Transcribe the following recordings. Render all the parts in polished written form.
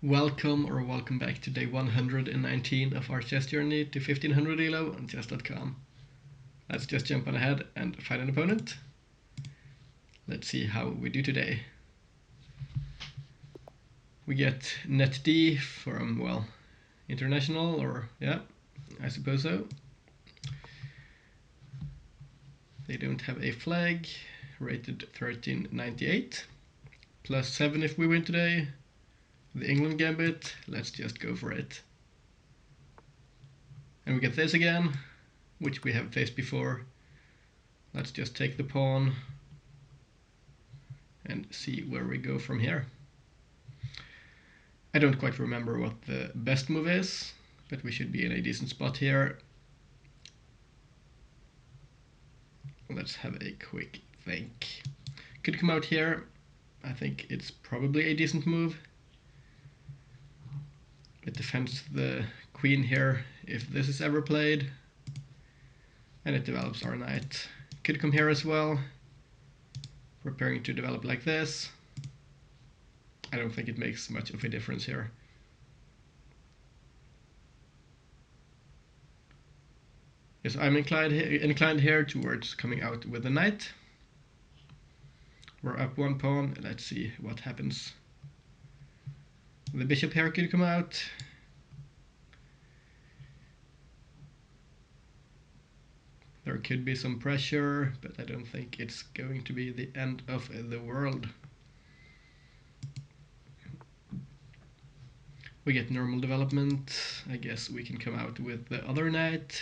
Welcome back to day 119 of our chess journey to 1500 ELO on chess.com. Let's just jump on ahead and find an opponent. Let's see how we do today. We get net D from, well, international, or yeah, I suppose so. They don't have a flag, rated 1398, plus 7 if we win today. The England gambit, let's just go for it. And we get this again, which we have faced before. Let's just take the pawn and see where we go from here. I don't quite remember what the best move is, but we should be in a decent spot here. Let's have a quick think. Could come out here. I think it's probably a decent move. It defends the queen here if this is ever played, and it develops our knight. Could come here as well, preparing to develop like this. I don't think it makes much of a difference here. Yes, I'm inclined here towards coming out with the knight. We're up one pawn, let's see what happens. The bishop here could come out. There could be some pressure, but I don't think it's going to be the end of the world. We get normal development. I guess we can come out with the other knight.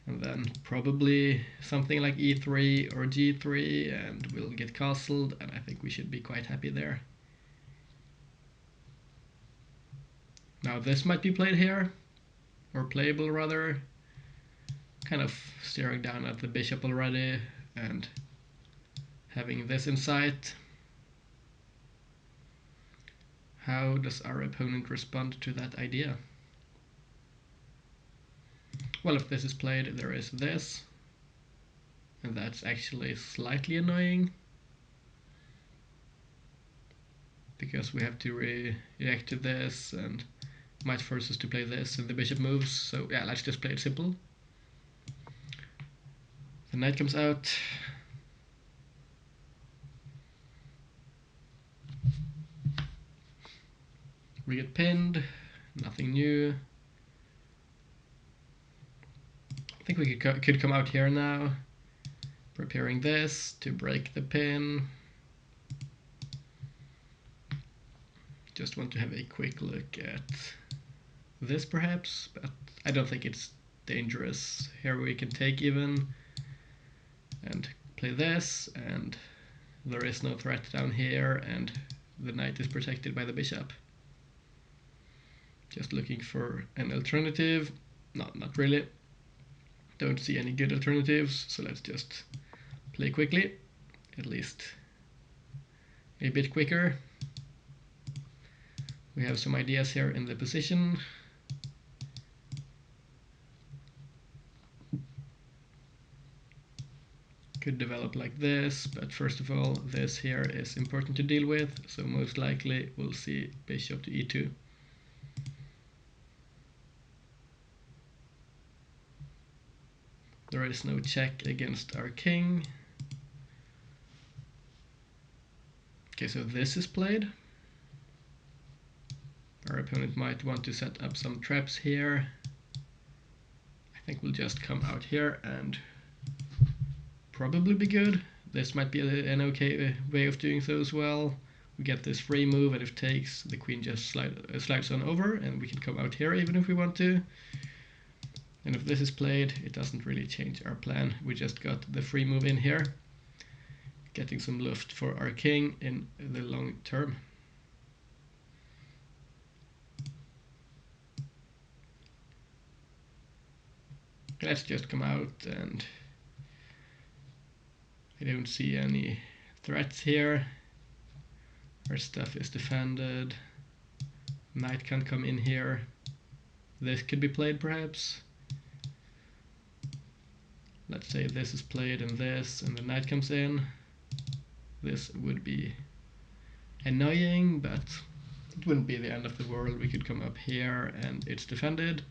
And then probably something like e3 or g3, and we'll get castled, and I think we should be quite happy there. Now this might be played here, or playable rather. Kind of staring down at the bishop already and having this in sight. How does our opponent respond to that idea? Well, if this is played, there is this, and that's actually slightly annoying, because we have to react to this and might force us to play this and the bishop moves. So yeah, let's just play it simple. The knight comes out. We get pinned, nothing new. I think we could come out here now, preparing this to break the pin. Just want to have a quick look at this perhaps, but I don't think it's dangerous. Here we can take even and play this, and there is no threat down here, and the knight is protected by the bishop. Just looking for an alternative. No, not really. Don't see any good alternatives, so let's just play quickly, at least a bit quicker. We have some ideas here in the position. Could develop like this, but first of all, this here is important to deal with, so most likely we'll see bishop to e2. There is no check against our king. Okay, so this is played. Our opponent might want to set up some traps here. I think we'll just come out here and probably be good. This might be an okay way of doing so as well. We get this free move, and if it takes, the queen just slides on over, and we can come out here even if we want to. And if this is played, it doesn't really change our plan. We just got the free move in here, getting some luft for our king in the long term. Let's just come out, and I don't see any threats here. Our stuff is defended. Knight can't come in here. This could be played perhaps. Let's say this is played and this, and the knight comes in. This would be annoying, but it wouldn't be the end of the world. We could come up here and it's defended.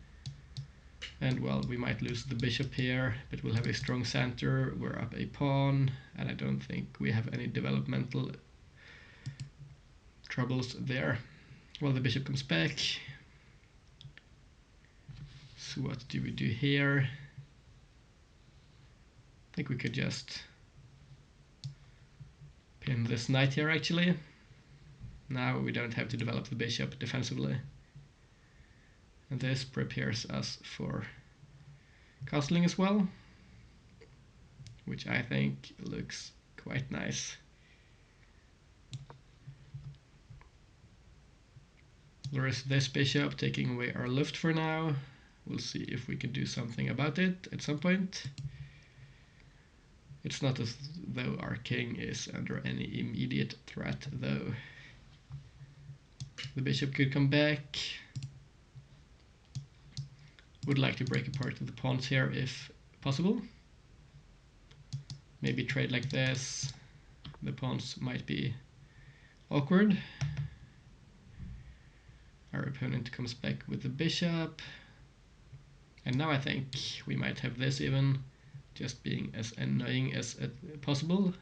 And well, we might lose the bishop here, but we'll have a strong center. We're up a pawn, and I don't think we have any developmental troubles there. Well, the bishop comes back. So what do we do here? I think we could just pin this knight here actually. Now we don't have to develop the bishop defensively. And this prepares us for castling as well, which I think looks quite nice. There is this bishop taking away our luft for now. We'll see if we can do something about it at some point. It's not as though our king is under any immediate threat though. The bishop could come back. Would like to break apart the pawns here if possible. Maybe trade like this. The pawns might be awkward. Our opponent comes back with the bishop. And now I think we might have this even, just being as annoying as possible.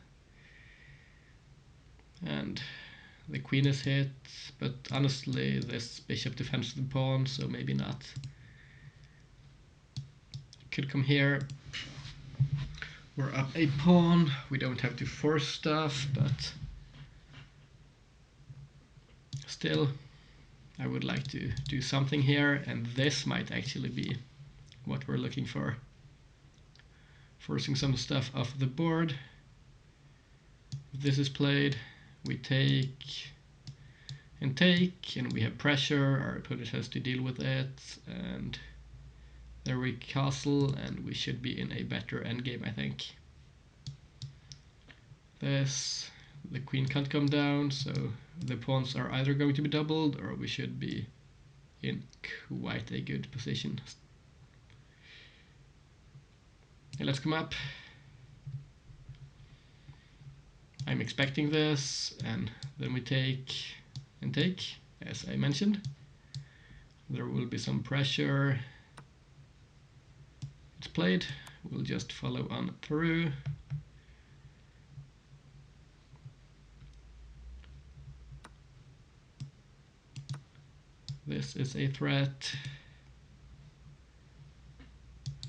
And the queen is hit, but honestly this bishop defends the pawn, so maybe not. Could come here. We're up a pawn. We don't have to force stuff, but still I would like to do something here, and this might actually be what we're looking for. Forcing some stuff off the board. If this is played, we take, and we have pressure. Our opponent has to deal with it, and there we castle, and we should be in a better endgame, I think. This, the queen can't come down, so the pawns are either going to be doubled or we should be in quite a good position. Okay, let's come up. I'm expecting this, and then we take and take, as I mentioned. There will be some pressure. It's played. We'll just follow on through. This is a threat.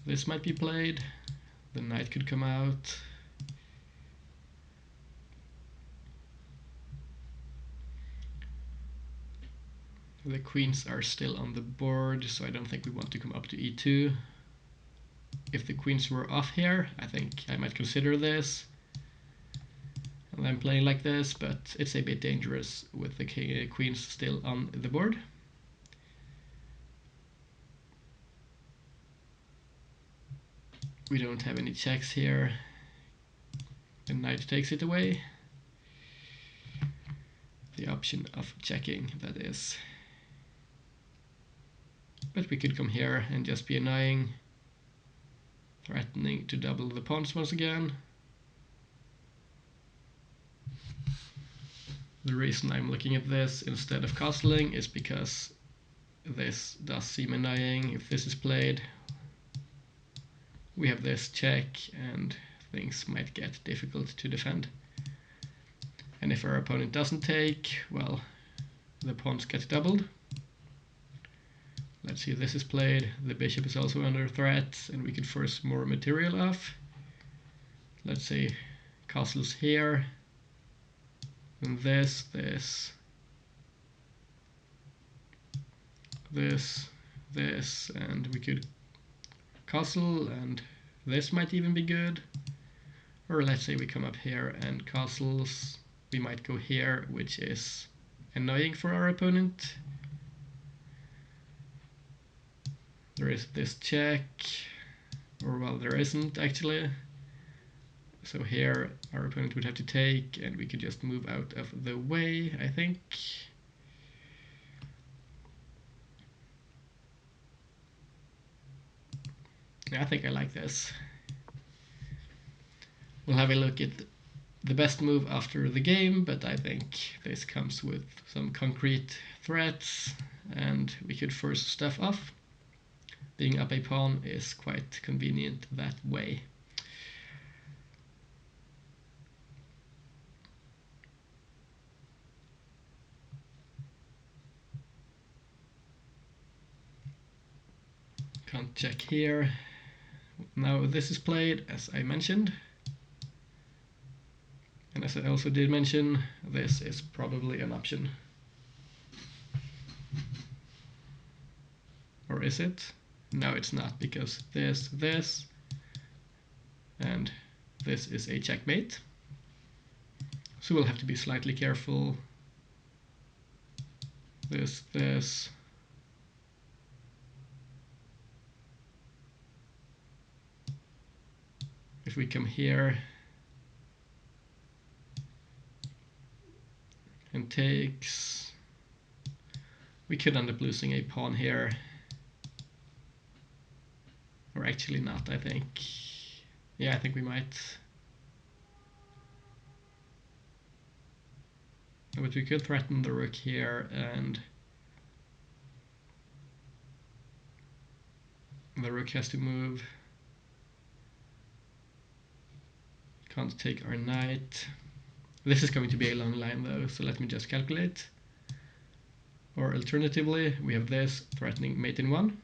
This might be played. The knight could come out. The queens are still on the board, so I don't think we want to come up to e2. If the queens were off here, I think I might consider this. And I'm playing like this, but it's a bit dangerous with the queens still on the board. We don't have any checks here. The knight takes it away. The option of checking, that is. But we could come here and just be annoying, threatening to double the pawns once again. The reason I'm looking at this instead of castling is because this does seem annoying. If this is played, we have this check and things might get difficult to defend. And if our opponent doesn't take, well, the pawns get doubled. Let's see if this is played. The bishop is also under threat, and we could force more material off. Let's say castles here, and this, and we could castle, and this might even be good. Or let's say we come up here and castles. We might go here, which is annoying for our opponent. There is this check, or well, there isn't actually. So here our opponent would have to take, and we could just move out of the way, I think. Yeah, I think I like this. We'll have a look at the best move after the game, but I think this comes with some concrete threats, and we could force stuff off. Being up a pawn is quite convenient that way. Can't check here. Now this is played, as I mentioned. And as I also did mention, this is probably an option. Or is it? No, it's not, because this, and this is a checkmate. So we'll have to be slightly careful. This. If we come here and takes, we could end up losing a pawn here. Or actually not, I think. Yeah, I think we might. But we could threaten the rook here, and the rook has to move. Can't take our knight. This is going to be a long line though, so let me just calculate. Or alternatively, we have this threatening mate in 1,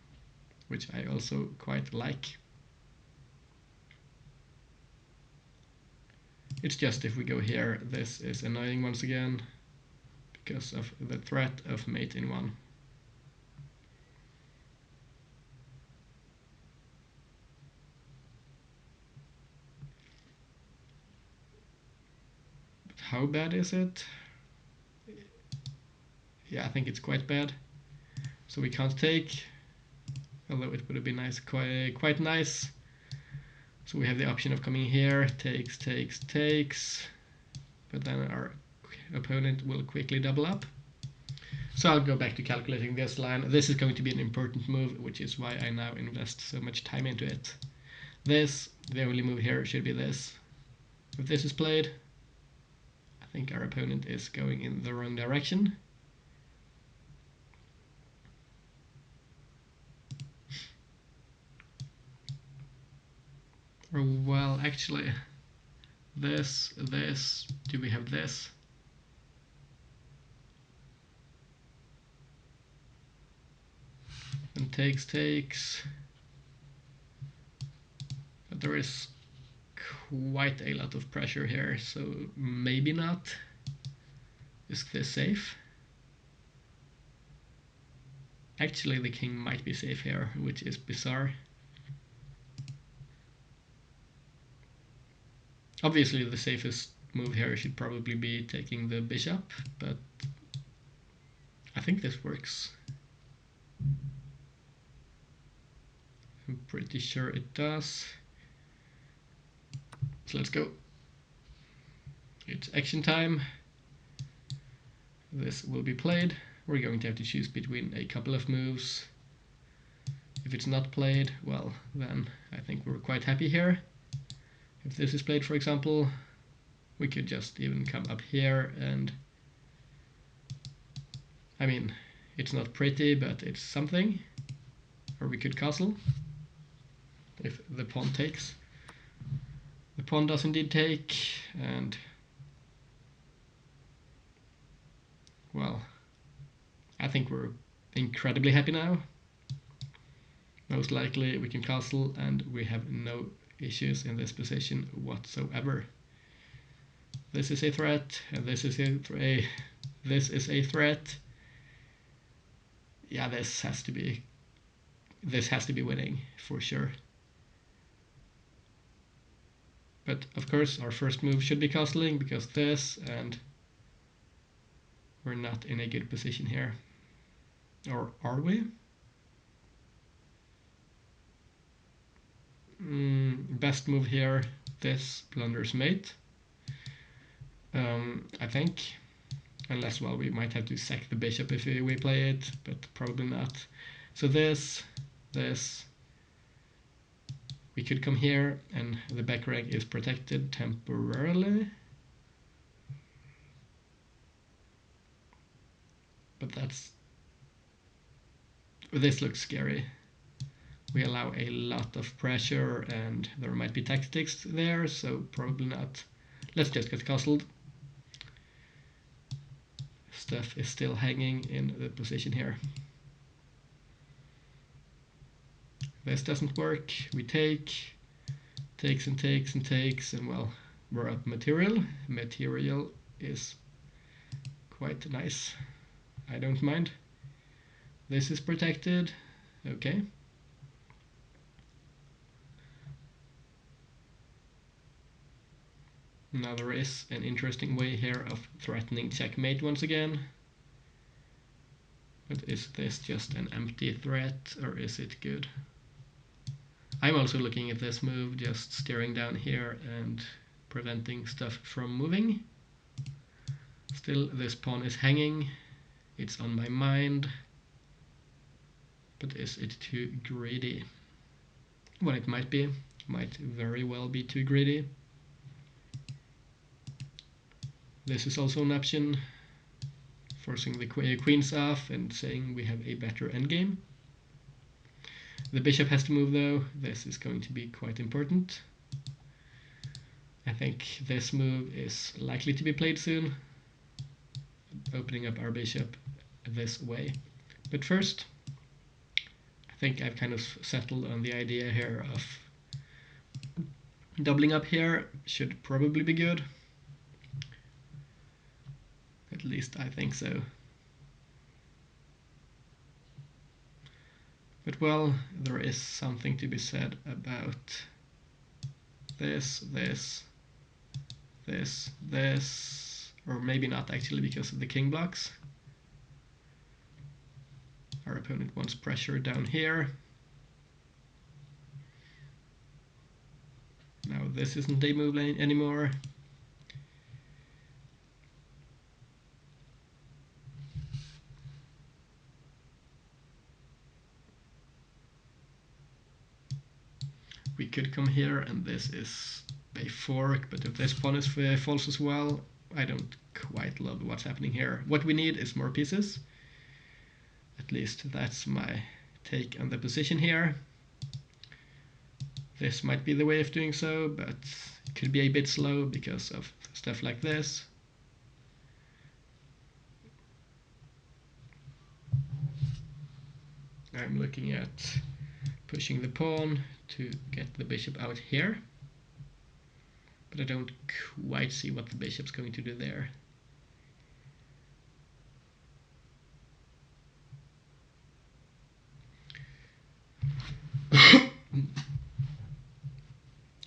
which I also quite like. It's just if we go here, this is annoying once again because of the threat of mate in 1. But how bad is it? Yeah, I think it's quite bad. So we can't take, although it would have been nice, quite nice. So we have the option of coming here, takes, but then our opponent will quickly double up. So I'll go back to calculating this line. This is going to be an important move, which is why I now invest so much time into it. This, the only move here should be this. If this is played, I think our opponent is going in the wrong direction. Or well, actually, this, do we have this? And takes. But there is quite a lot of pressure here, so maybe not. Is this safe? Actually, the king might be safe here, which is bizarre. Obviously, the safest move here should probably be taking the bishop, but I think this works. I'm pretty sure it does. So let's go. It's action time. This will be played. We're going to have to choose between a couple of moves. If it's not played, well, then I think we're quite happy here. If this is played, for example, we could just even come up here and, I mean, it's not pretty, but it's something. Or we could castle if the pawn takes. The pawn does indeed take, and well, I think we're incredibly happy now. Most likely we can castle and we have no issues in this position whatsoever. This is a threat, and this is a threat. Yeah, this has to be winning for sure. But of course our first move should be castling, because this, and we're not in a good position here. Or are we? Best move here, this blunders mate. I think. Unless, well, we might have to sack the bishop if we play it, but probably not. So this, we could come here, and the back rank is protected temporarily. but this looks scary. We allow a lot of pressure and there might be tactics there, so probably not. Let's just get castled. Stuff is still hanging in the position here. This doesn't work. We takes and takes and takes, and well, we're up material. Material is quite nice. I don't mind. This is protected. Okay. Now there is an interesting way here of threatening checkmate once again. But is this just an empty threat, or is it good? I'm also looking at this move, just staring down here and preventing stuff from moving. Still, this pawn is hanging. It's on my mind. But is it too greedy? Well, it might be. Might very well be too greedy. This is also an option, forcing the queens off and saying we have a better endgame. The bishop has to move though. This is going to be quite important. I think this move is likely to be played soon, opening up our bishop this way. But first, I think I've kind of settled on the idea here of doubling up here. Should probably be good. At least I think so. But well, there is something to be said about this, or maybe not actually, because of the king blocks. Our opponent wants pressure down here. Now this isn't a move anymore. We could come here, and this is a fork, but if this pawn is false as well, I don't quite love what's happening here. What we need is more pieces. At least that's my take on the position here. This might be the way of doing so, but it could be a bit slow because of stuff like this. I'm looking at pushing the pawn to get the bishop out here, but I don't quite see what the bishop's going to do there.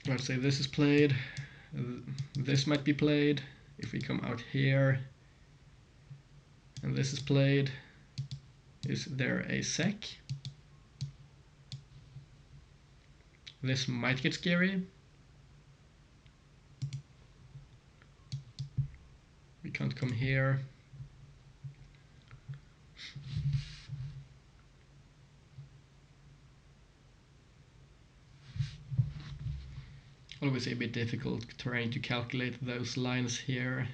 Let's say this is played. This might be played. If we come out here and this is played, is there a sec? This might get scary. We can't come here. Always a bit difficult trying to calculate those lines here.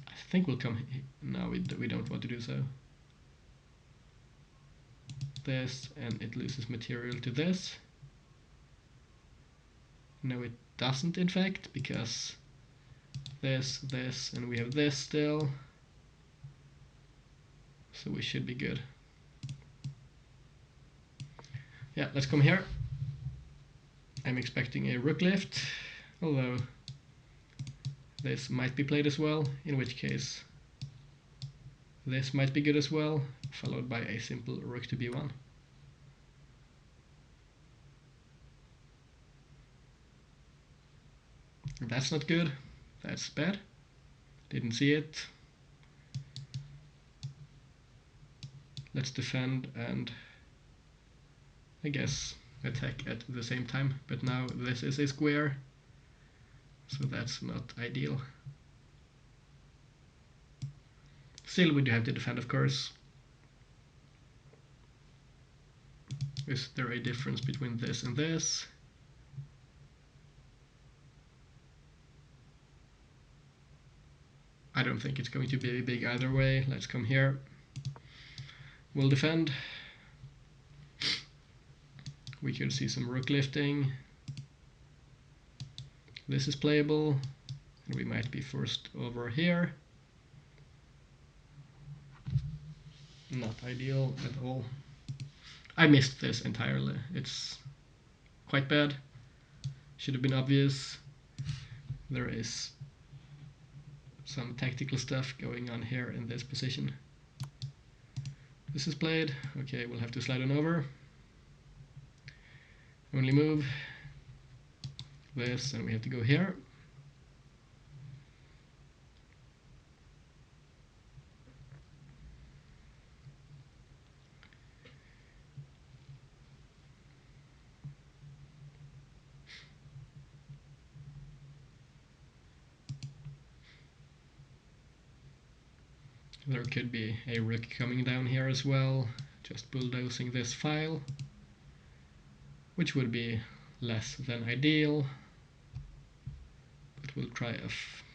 I think we'll come here. No, we don't want to do so. This, and it loses material to this. No, it doesn't in fact, because this, and we have this still. So we should be good. Yeah, let's come here. I'm expecting a rook lift, although this might be played as well, in which case this might be good as well, followed by a simple rook to b1. That's not good. That's bad. Didn't see it. Let's defend and I guess attack at the same time, but now this is a square, so that's not ideal. Still, we do have to defend, of course. Is there a difference between this and this? I don't think it's going to be big either way. Let's come here. We'll defend. We could see some rook lifting. This is playable. And we might be forced over here. Not ideal at all. I missed this entirely. It's quite bad. Should have been obvious. There is some tactical stuff going on here in this position. This is played. Okay, we'll have to slide on over. Only move this, and we have to go here. There could be a rook coming down here as well, just bulldozing this file, which would be less than ideal, but we'll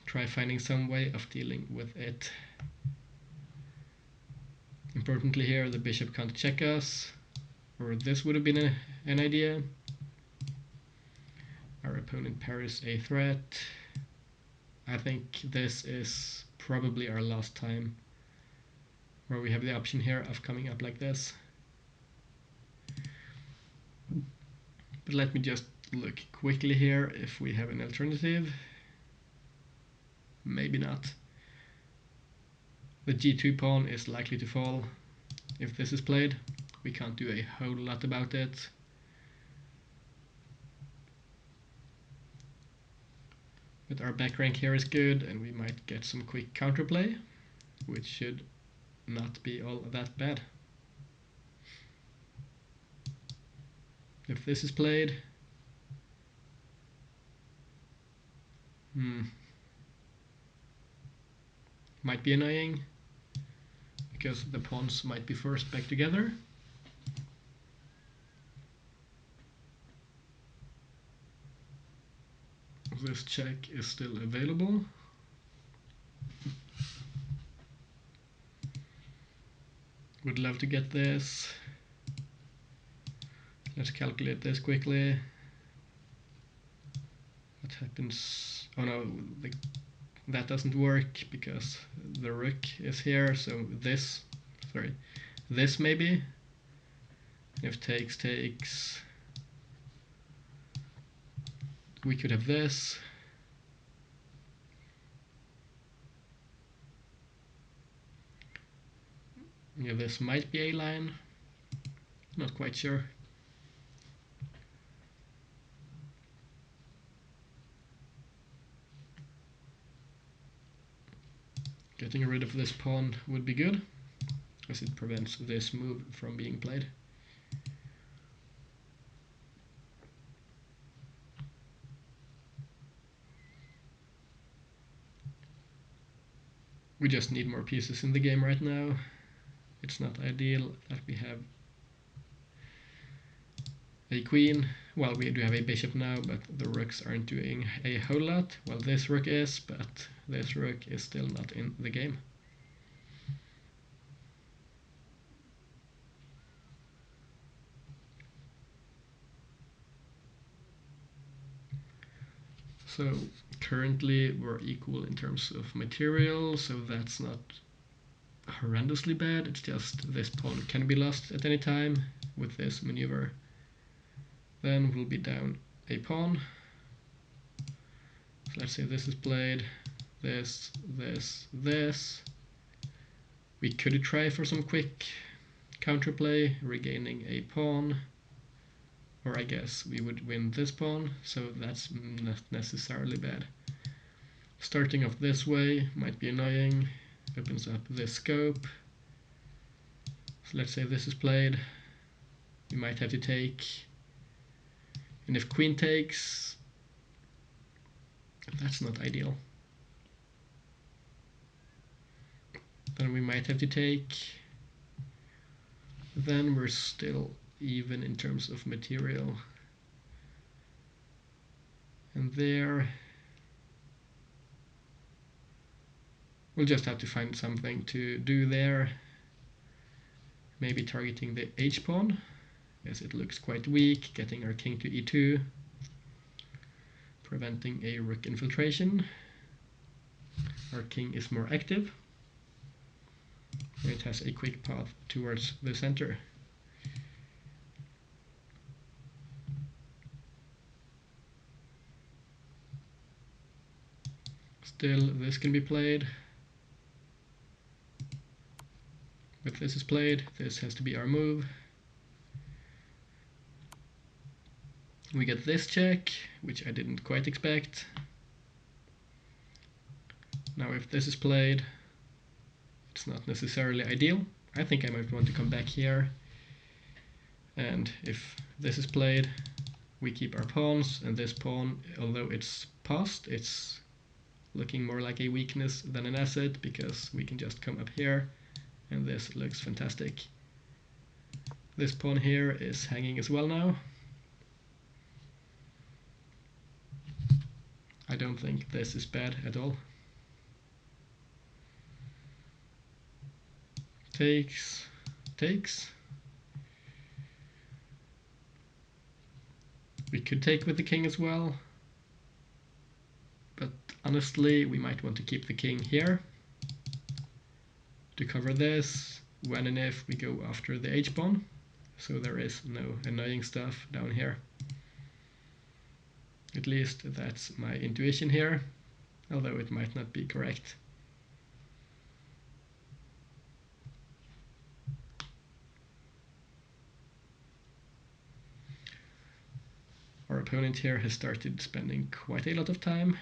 try finding some way of dealing with it. Importantly here, the bishop can't check us, or this would have been an idea. Our opponent parries a threat. I think this is probably our last time where we have the option here of coming up like this. But let me just look quickly here if we have an alternative. Maybe not. The g2 pawn is likely to fall if this is played. We can't do a whole lot about it. But our back rank here is good, and we might get some quick counterplay, which should not be all that bad. If this is played, might be annoying, because the pawns might be forced back together. This check is still available. Would love to get this. Let's calculate this quickly. What happens? Oh no, that doesn't work because the rook is here. So this maybe. If takes, we could have this. Yeah, this might be a line. Not quite sure. Getting rid of this pawn would be good, as it prevents this move from being played. We just need more pieces in the game right now. It's not ideal that we have a queen. Well, we do have a bishop now, but the rooks aren't doing a whole lot. Well, this rook is, but this rook is still not in the game. So currently we're equal in terms of material, so that's not horrendously bad. It's just this pawn can be lost at any time with this maneuver. Then we'll be down a pawn. So let's say this is played, this. We could try for some quick counterplay, regaining a pawn, or I guess we would win this pawn, so that's not necessarily bad. Starting off this way might be annoying, opens up this scope. So let's say this is played, we might have to take, and if queen takes, that's not ideal. Then we might have to take, then we're still even in terms of material. And there, We'll just have to find something to do there. Maybe targeting the h-pawn, as it looks quite weak, getting our king to e2, preventing a rook infiltration. Our king is more active. It has a quick path towards the center. Still, this can be played. If this is played, this has to be our move. We get this check, which I didn't quite expect. Now if this is played, it's not necessarily ideal. I think I might want to come back here. And if this is played, we keep our pawns, and this pawn, although it's passed, it's looking more like a weakness than an asset, because we can just come up here, and this looks fantastic. This pawn here is hanging as well now. I don't think this is bad at all. Takes, takes. We could take with the king as well, but honestly we might want to keep the king here to cover this when and if we go after the h-pawn, so there is no annoying stuff down here. At least that's my intuition here, although it might not be correct. Our opponent here has started spending quite a lot of time.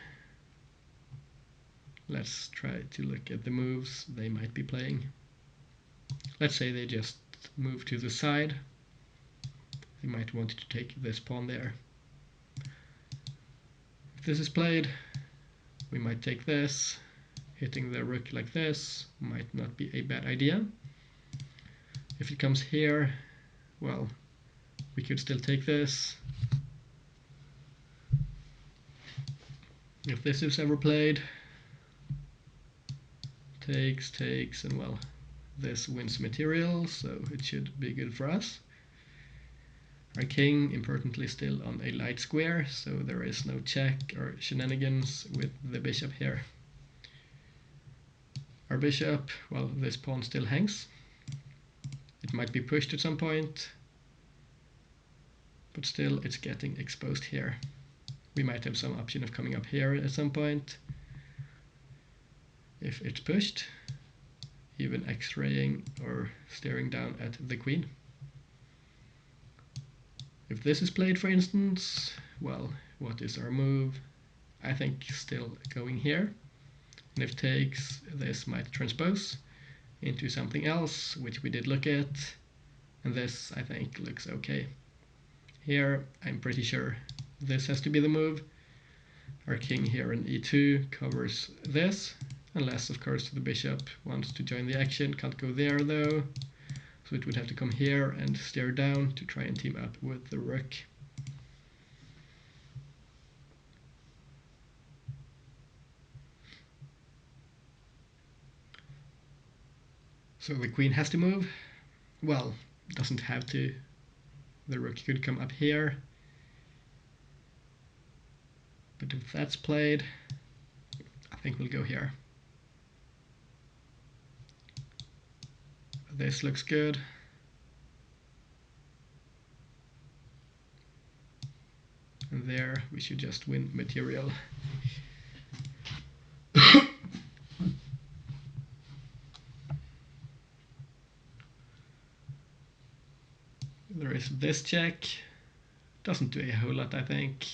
Let's try to look at the moves they might be playing. Let's say they just move to the side. They might want to take this pawn there. If this is played, we might take this. Hitting the rook like this might not be a bad idea. If it comes here, well, we could still take this. If this is ever played, takes, takes, and well, this wins material, so it should be good for us. Our king, importantly, still on a light square, so there is no check or shenanigans with the bishop here. Our bishop, well, this pawn still hangs. It might be pushed at some point, but still it's getting exposed here. We might have some option of coming up here at some point if it's pushed, even x-raying or staring down at the queen. If this is played, for instance, well, what is our move? I think still going here. And if takes, this might transpose into something else, which we did look at. And this, I think, looks okay. Here, I'm pretty sure this has to be the move. Our king here in e2 covers this, unless, of course, the bishop wants to join the action. Can't go there, though. So it would have to come here and stare down to try and team up with the rook. So the queen has to move. Well, doesn't have to. The rook could come up here. But if that's played, I think we'll go here. This looks good. And there we should just win material. There is this check. Doesn't do a whole lot, I think.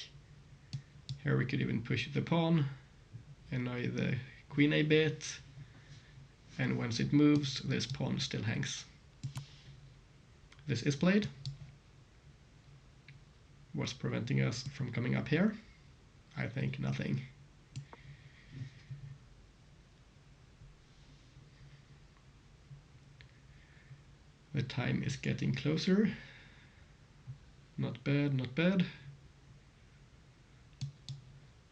Here we could even push the pawn, annoy the queen a bit. And once it moves, this pawn still hangs. This is played. What's preventing us from coming up here? I think nothing. The time is getting closer. Not bad, not bad.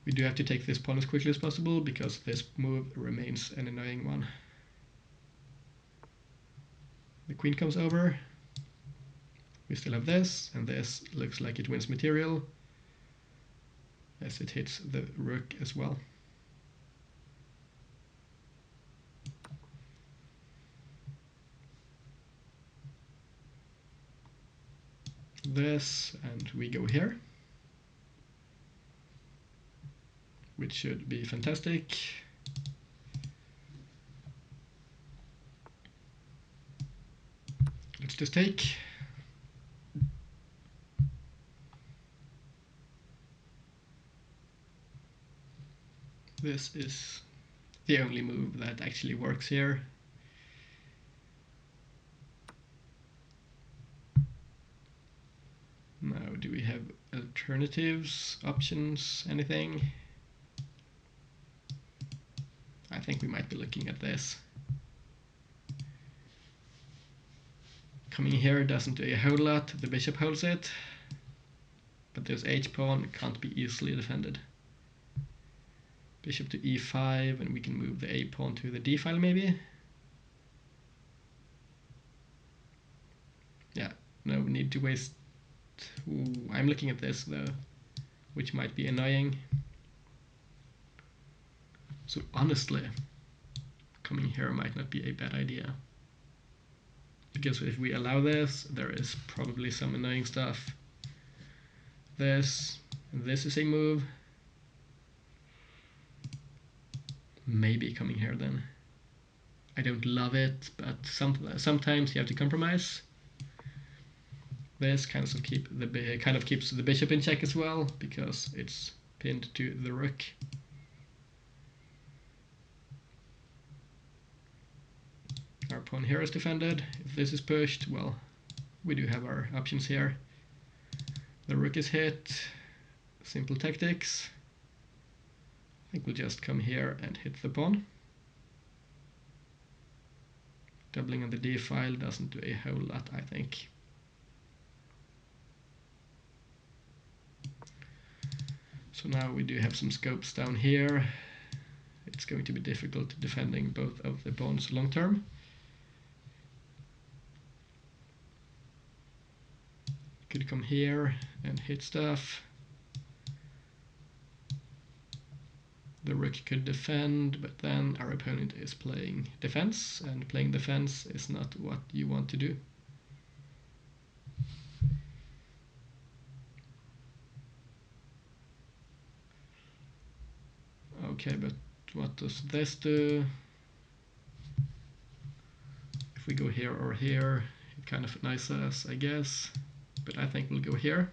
We do have to take this pawn as quickly as possible because this move remains an annoying one. The queen comes over. We still have this, and this looks like it wins material as it hits the rook as well. This, and we go here, which should be fantastic. Let's just take. This is the only move that actually works here. Now, do we have alternatives, options, anything? I think we might be looking at this. Coming here doesn't do a whole lot, the bishop holds it, but this h-pawn can't be easily defended. Bishop to e5, and we can move the a-pawn to the d-file maybe? Yeah, no need to waste. Ooh, I'm looking at this though, which might be annoying. So honestly, coming here might not be a bad idea. Because if we allow this, there is probably some annoying stuff. This, and this is a move. Maybe coming here then. I don't love it, but sometimes you have to compromise. This kind of keeps the bishop in check as well, because it's pinned to the rook. Our pawn here is defended. If this is pushed, well, we do have our options here. The rook is hit. Simple tactics. I think we'll just come here and hit the pawn. Doubling on the d-file doesn't do a whole lot, I think. So now we do have some scopes down here. It's going to be difficult defending both of the pawns long term. Could come here and hit stuff. The rook could defend, but then our opponent is playing defense, and playing defense is not what you want to do. Okay, but what does this do? If we go here or here, it kind of nice us, I guess. But I think we'll go here.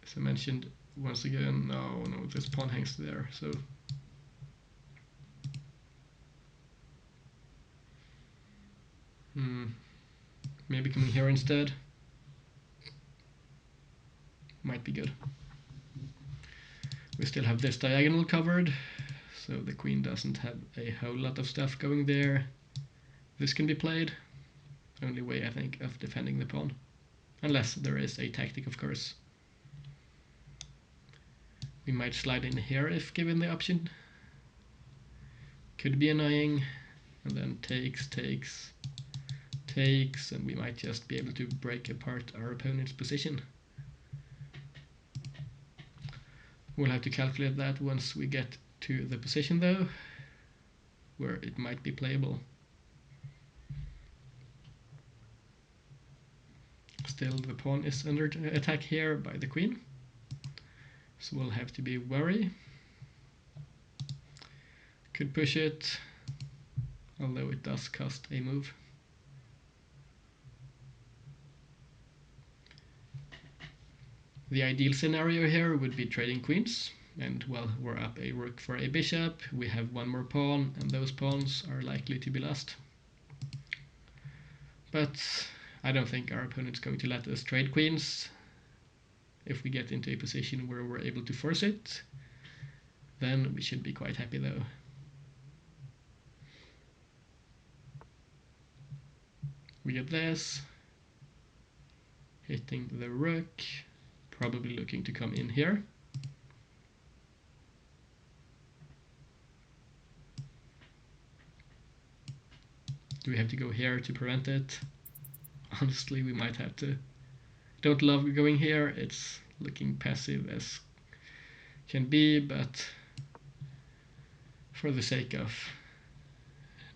As I mentioned, once again, no, this pawn hangs there, so maybe coming here instead might be good. We still have this diagonal covered, so the queen doesn't have a whole lot of stuff going there. This can be played. Only way, I think, of defending the pawn. Unless there is a tactic, of course. We might slide in here if given the option. Could be annoying. And then takes, and we might just be able to break apart our opponent's position. We'll have to calculate that once we get to the position though, where it might be playable. Still, the pawn is under attack here by the queen, so we'll have to be wary. Could push it, although it does cost a move. The ideal scenario here would be trading queens, and well, we're up a rook for a bishop, we have one more pawn, and those pawns are likely to be lost. But I don't think our opponent's going to let us trade queens. If we get into a position where we're able to force it, then we should be quite happy though. We get this, hitting the rook, probably looking to come in here. Do we have to go here to prevent it? Honestly, we might have to. Don't love going here. It's looking passive as can be, but for the sake of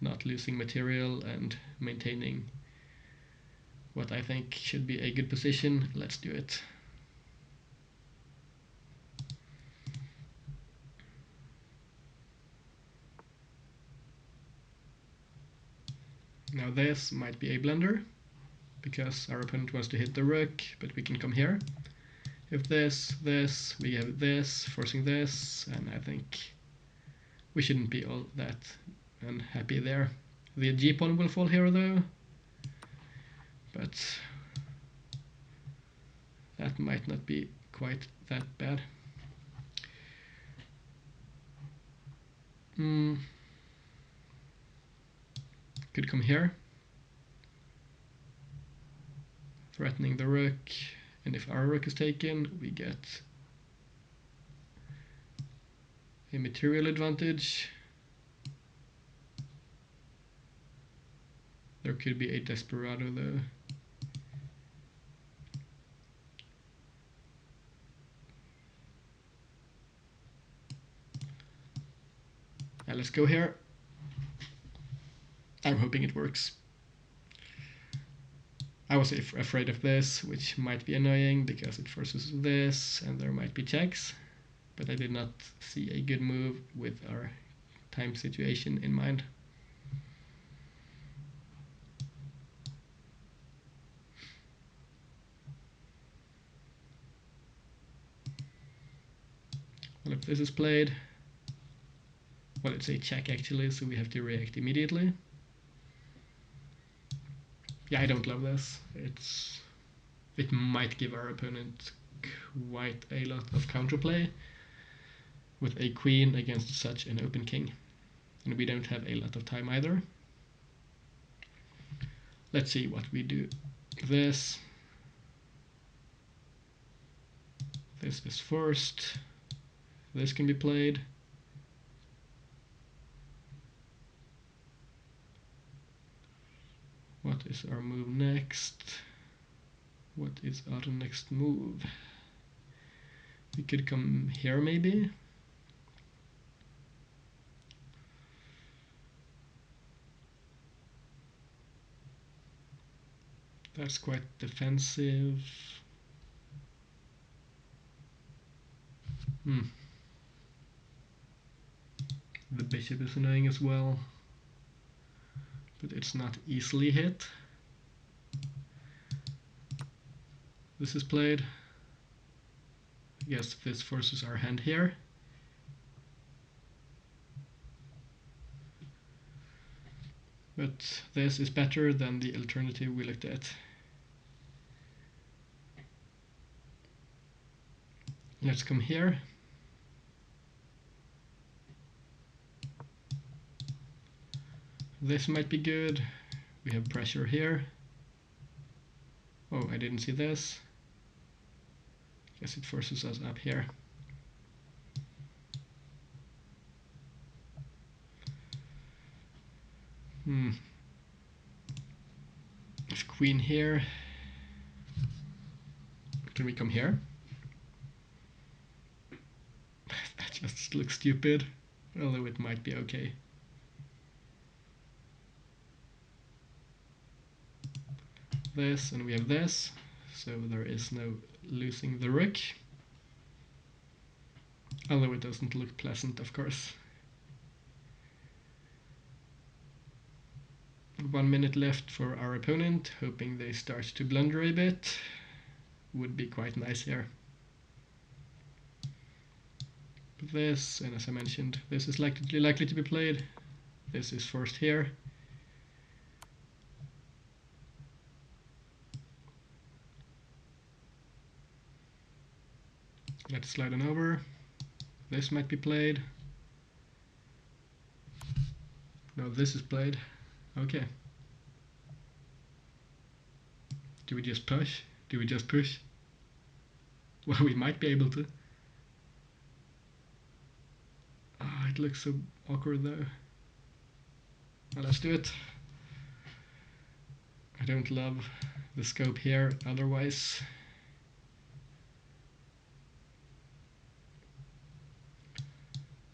not losing material and maintaining what I think should be a good position, let's do it. Now this might be a blunder, because our opponent wants to hit the rook, but we can come here. If this, we have this, forcing this, and I think we shouldn't be all that unhappy there. The g-pawn will fall here though, but that might not be quite that bad. Could come here, threatening the rook, and if our rook is taken, we get a material advantage. There could be a desperado though. Now let's go here. I'm hoping it works. I was afraid of this, which might be annoying because it forces this and there might be checks, but I did not see a good move with our time situation in mind. Well, if this is played, well, it's a check actually, so we have to react immediately. Yeah, I don't love this. It might give our opponent quite a lot of counterplay with a queen against such an open king. And we don't have a lot of time either. Let's see what we do. This is forced. This can be played. What is our move next? What is our next move? We could come here maybe. That's quite defensive. The bishop is annoying as well, but it's not easily hit. This is played. I guess this forces our hand here. But this is better than the alternative we looked at. Let's come here. This might be good. We have pressure here. Oh, I didn't see this. Guess it forces us up here. If queen here, can we come here? That just looks stupid, although it might be okay. This, and we have this, so there is no losing the rook. Although it doesn't look pleasant, of course. 1 minute left for our opponent, hoping they start to blunder a bit. Would be quite nice here. This, and as I mentioned, this is likely to be played. This is forced here. Let's slide on over. This might be played. No, this is played. Okay. Do we just push? Do we just push? Well, we might be able to. Oh, it looks so awkward though. Well, let's do it. don't love the scope here otherwise.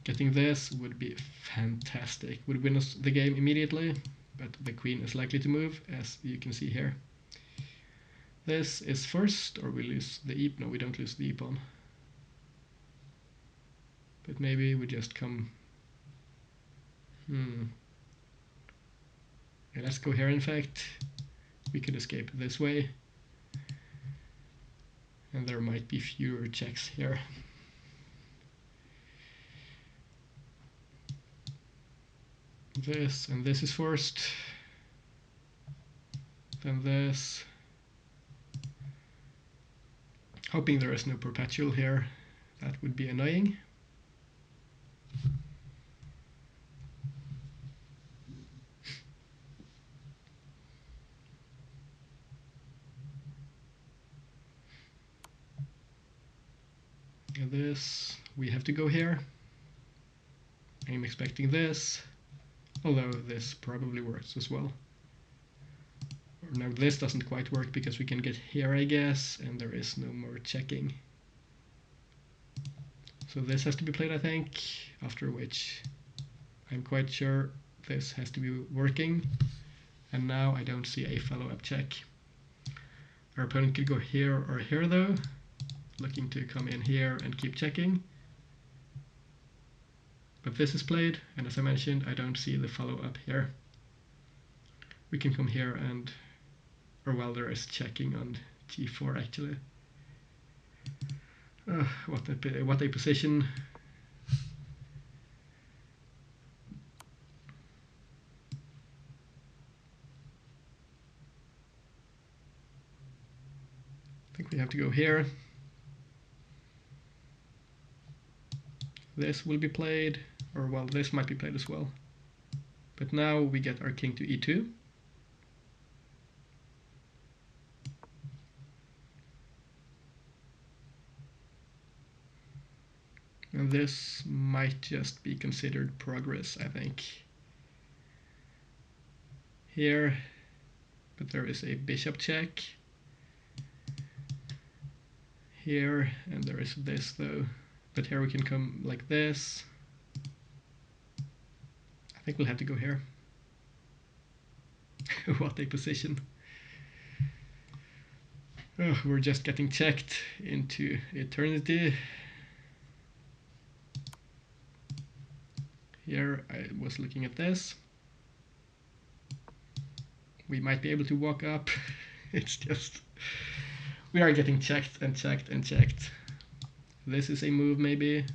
Getting this would be fantastic. Would win us the game immediately, but the queen is likely to move, as you can see here. This is first, or we lose the e. No, we don't lose the e-pawn. But maybe we just come... Yeah, let's go here, in fact. We could escape this way. And there might be fewer checks here. This, and this is first. Then this. Hoping there is no perpetual here. That would be annoying. And this, we have to go here. I'm expecting this, although this probably works as well. Or no, this doesn't quite work because we can get here, I guess, and there is no more checking. So this has to be played, I think, after which I'm quite sure this has to be working. And now I don't see a follow-up check. Our opponent could go here or here though, looking to come in here and keep checking. But this is played, and as I mentioned, I don't see the follow-up here. We can come here and, or well, there is checking on g4 actually. What a position. I think we have to go here. This will be played, or well, this might be played as well. But now we get our king to e2. And this might just be considered progress, I think. Here, but there is a bishop check. Here, and there is this though. But here we can come like this. I think we'll have to go here. What a position. Oh, we're just getting checked into eternity. Here I was looking at this. We might be able to walk up. It's just... we are getting checked and checked and checked. This is a move maybe,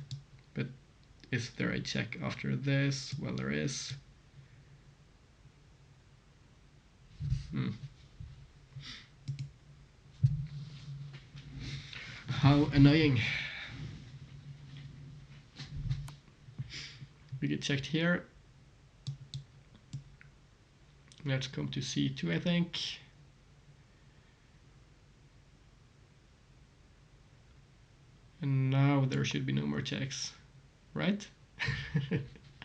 but is there a check after this? Well, there is. How annoying. We get checked here. Let's come to c2, I think. And now there should be no more checks, right?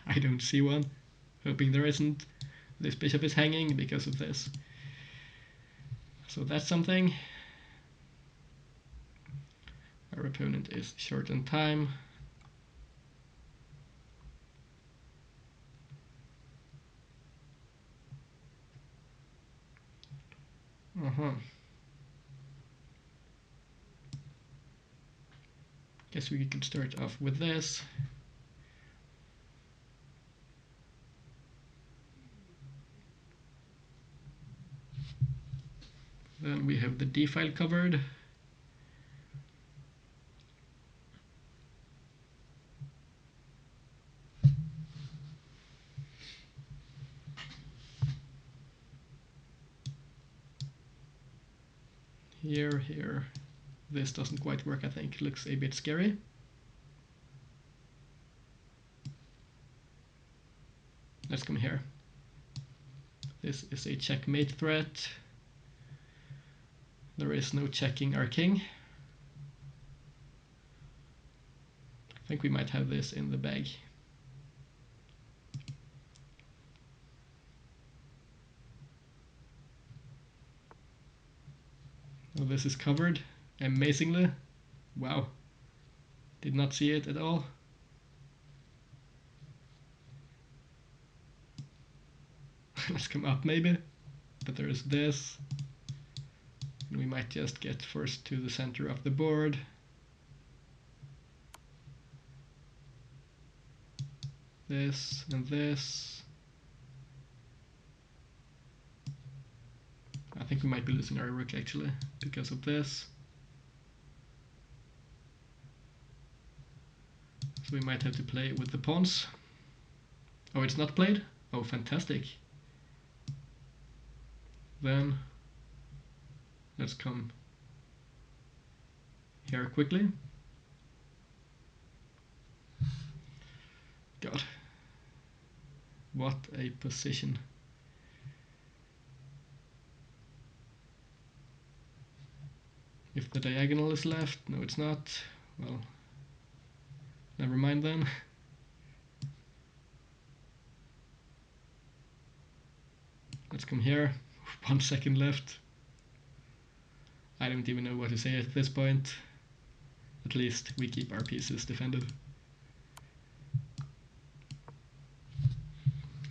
I don't see one. Hoping there isn't. This bishop is hanging because of this. So that's something. Our opponent is short on time. Guess we could start off with this. Then we have the D file covered. Here. This doesn't quite work, I think. It looks a bit scary. Let's come here. This is a checkmate threat. There is no checking our king. I think we might have this in the bag. Oh, this is covered amazingly. Wow. Did not see it at all. Let's come up maybe. But there is this. And we might just get first to the center of the board. This and this. I think we might be losing our rook actually because of this. So we might have to play with the pawns. Oh, it's not played? Oh, fantastic. Then let's come here quickly. God, what a position. If the diagonal is left, no it's not, well, never mind then. Let's come here, 1 second left. I don't even know what to say at this point. At least we keep our pieces defended.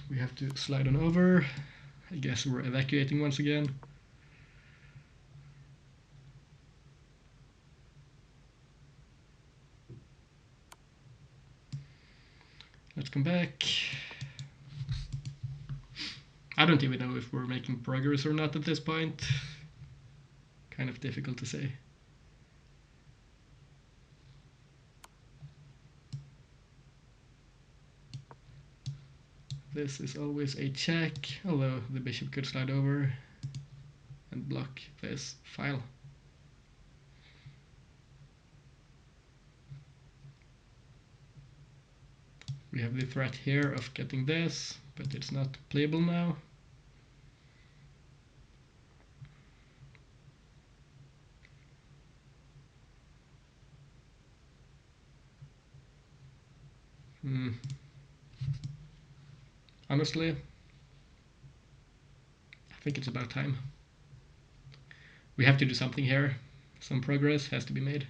We have to slide on over. I guess we're evacuating once again. Let's come back. I don't even know if we're making progress or not at this point. Kind of difficult to say. This is always a check, although the bishop could slide over and block this file. We have the threat here of getting this, but it's not playable now. Honestly, I think it's about time. We have to do something here. Some progress has to be made.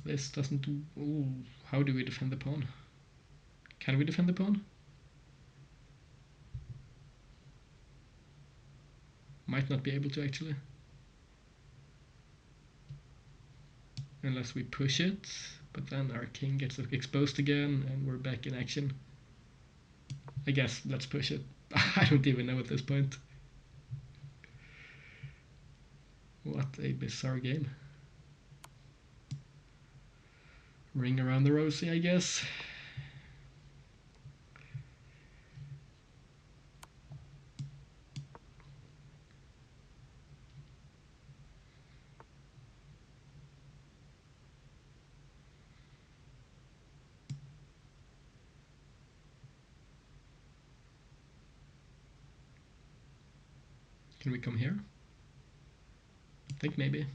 This doesn't do... Ooh, how do we defend the pawn? Can we defend the pawn? Might not be able to actually. Unless we push it, but then our king gets exposed again and we're back in action. I guess let's push it. I don't even know at this point. What a bizarre game. Ring around the rosy, I guess. Can we come here? I think maybe.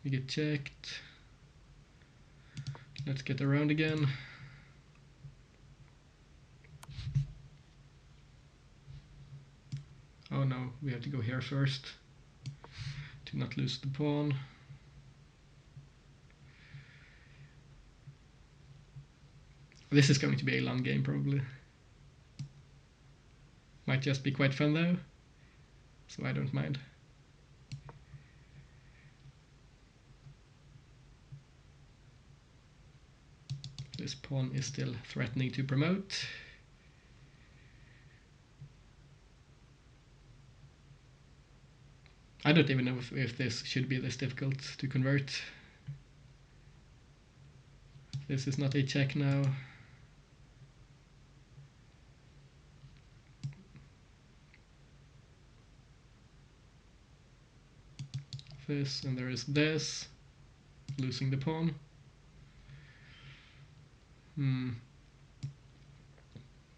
We get checked. Let's get around again. Oh no, we have to go here first to not lose the pawn. This is going to be a long game probably. Might just be quite fun though, so I don't mind. This pawn is still threatening to promote. I don't even know if this should be this difficult to convert. This is not a check now. This, and there is this. Losing the pawn.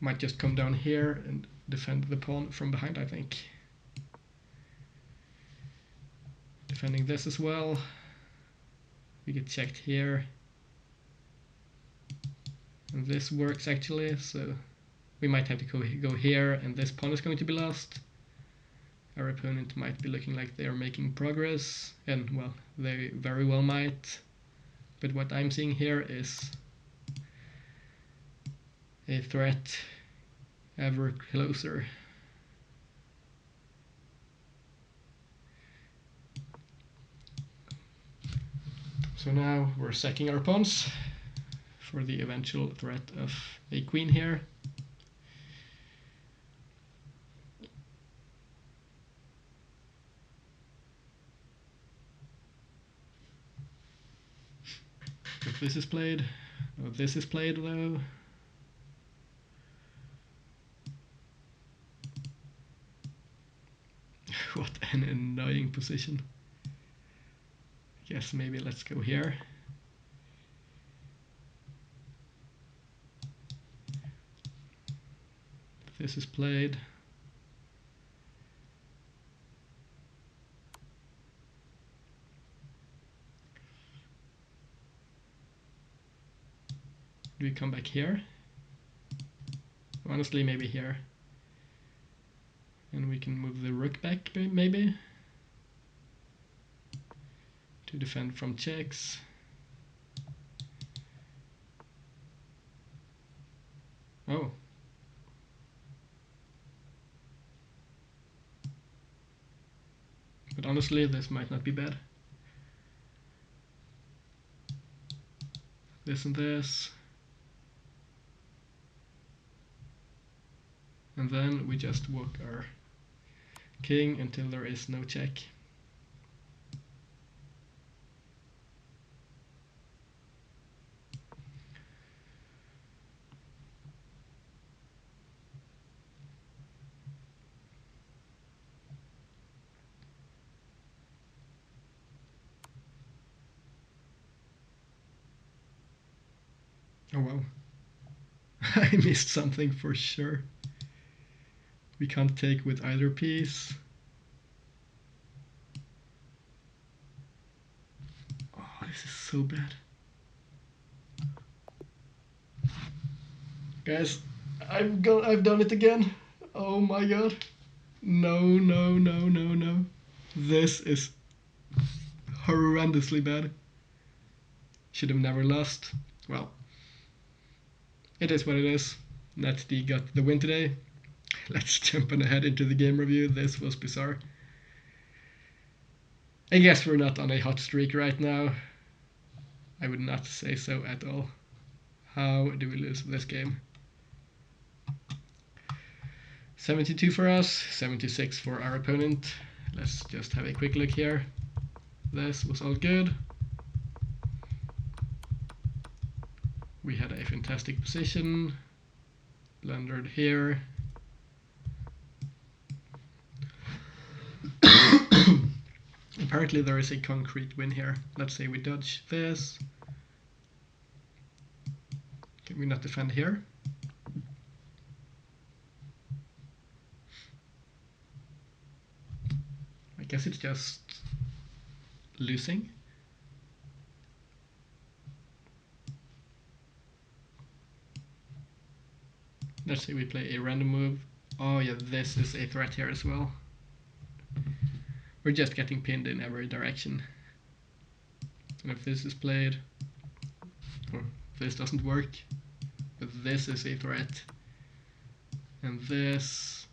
Might just come down here and defend the pawn from behind, I think. Defending this as well. We get checked here. And this works actually, so we might have to go here, and this pawn is going to be lost. Our opponent might be looking like they are making progress, and well, they very well might. But what I'm seeing here is a threat ever closer. So now we're sacking our pawns for the eventual threat of a queen here. If this is played, oh, this is played though. What an annoying position. I guess maybe let's go here. If this is played, do we come back here? Honestly, maybe here. And we can move the rook back, maybe, to defend from checks. Oh. But honestly, this might not be bad. This and this. And then we just walk our king until there is no check. Oh wow. I missed something for sure. We can't take with either piece. Oh, this is so bad. Guys, I've done it again. Oh my god. No, no, no, no, no. This is horrendously bad. Should have never lost. Well, it is what it is. NetD got the win today. Let's jump on ahead into the game review. This was bizarre. I guess we're not on a hot streak right now. I would not say so at all. How do we lose this game? 72 for us, 76 for our opponent. Let's just have a quick look here. This was all good. We had a fantastic position. Blundered here. Apparently there is a concrete win here. Let's say we dodge this. Can we not defend here? I guess it's just losing. Let's say we play a random move. Oh yeah, this is a threat here as well. We're just getting pinned in every direction. And if this is played, or this doesn't work, but this is a threat. And this.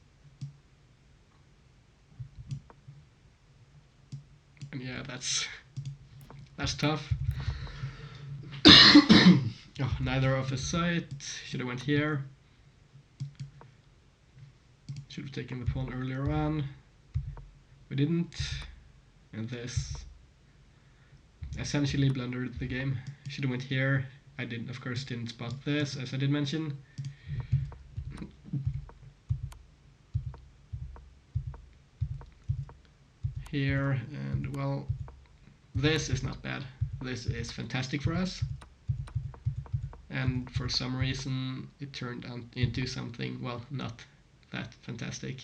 And yeah, that's tough. Oh, neither of us saw it. Should have went here. Should have taken the pawn earlier on. We didn't. And this essentially blundered the game. Should have went here. I didn't, of course, didn't spot this, as I did mention. Here, and well, this is not bad. This is fantastic for us. And for some reason, it turned into something, well, not that fantastic.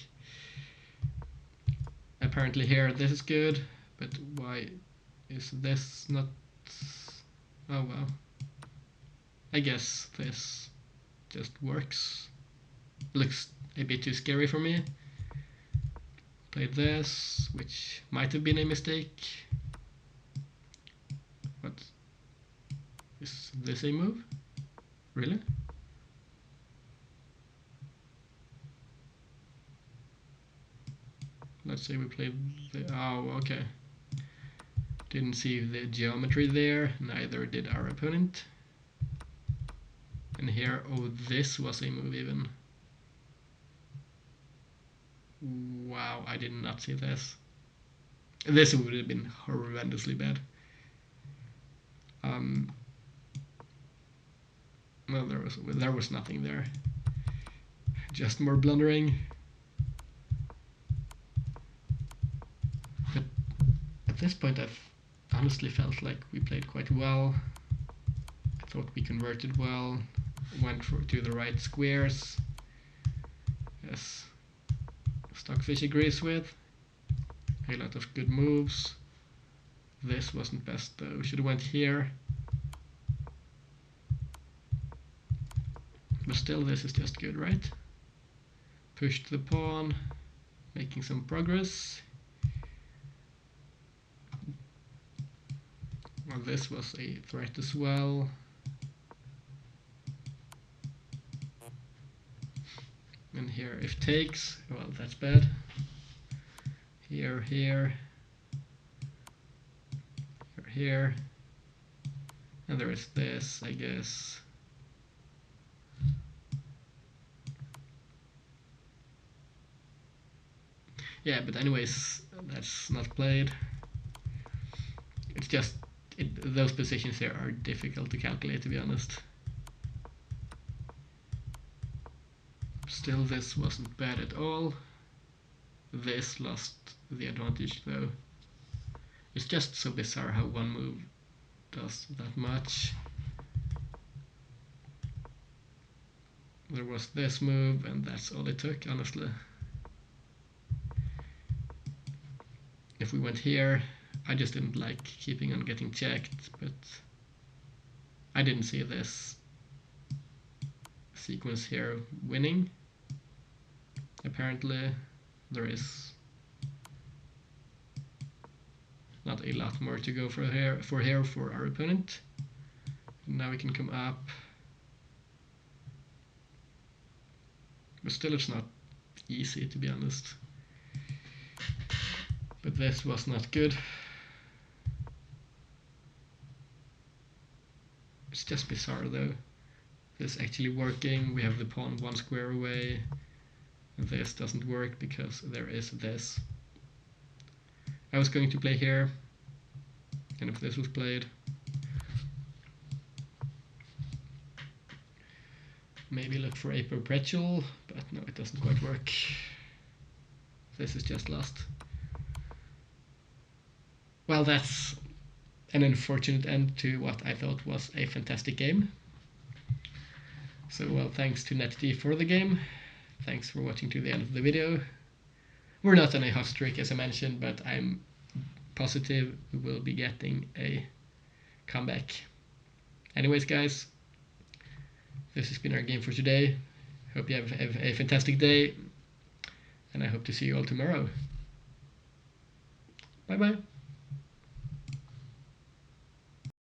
Apparently here, this is good, but why is this not? Oh well. I guess this just works. Looks a bit too scary for me. played this, which might have been a mistake. What? Is this a move? Really? Let's say we played the... Oh, okay. Didn't see the geometry there, neither did our opponent. And here, oh, this was a move even. Wow, I did not see this. This would have been horrendously bad. Well, there was nothing there. Just more blundering. But at this point, I've honestly felt like we played quite well. I thought we converted well, went to the right squares, as Stockfish agrees with. A lot of good moves. This wasn't best though, should have went here. But still, this is just good, right? Pushed the pawn, making some progress. Well, this was a threat as well. And here, if takes, well, that's bad. Here, here, here, and there is this, I guess. Yeah, but anyways, that's not played. It's just, those positions here are difficult to calculate, to be honest. Still, this wasn't bad at all. This lost the advantage though. It's just so bizarre how one move does that much. There was this move and that's all it took, honestly. If we went here, I just didn't like keeping on getting checked, but I didn't see this sequence here winning. Apparently there is not a lot more to go for here for our opponent. Now we can come up, but still it's not easy, to be honest. But this was not good. It's just bizarre though. This actually working, we have the pawn one square away, and this doesn't work because there is this. I was going to play here, and if this was played, maybe look for a perpetual, but no, it doesn't quite work. This is just lost. Well, that's an unfortunate end to what I thought was a fantastic game. So, well, thanks to NetD for the game. Thanks for watching to the end of the video. We're not on a hot streak, as I mentioned, but I'm positive we will be getting a comeback. Anyways, guys, this has been our game for today. Hope you have a fantastic day, and I hope to see you all tomorrow. Bye bye.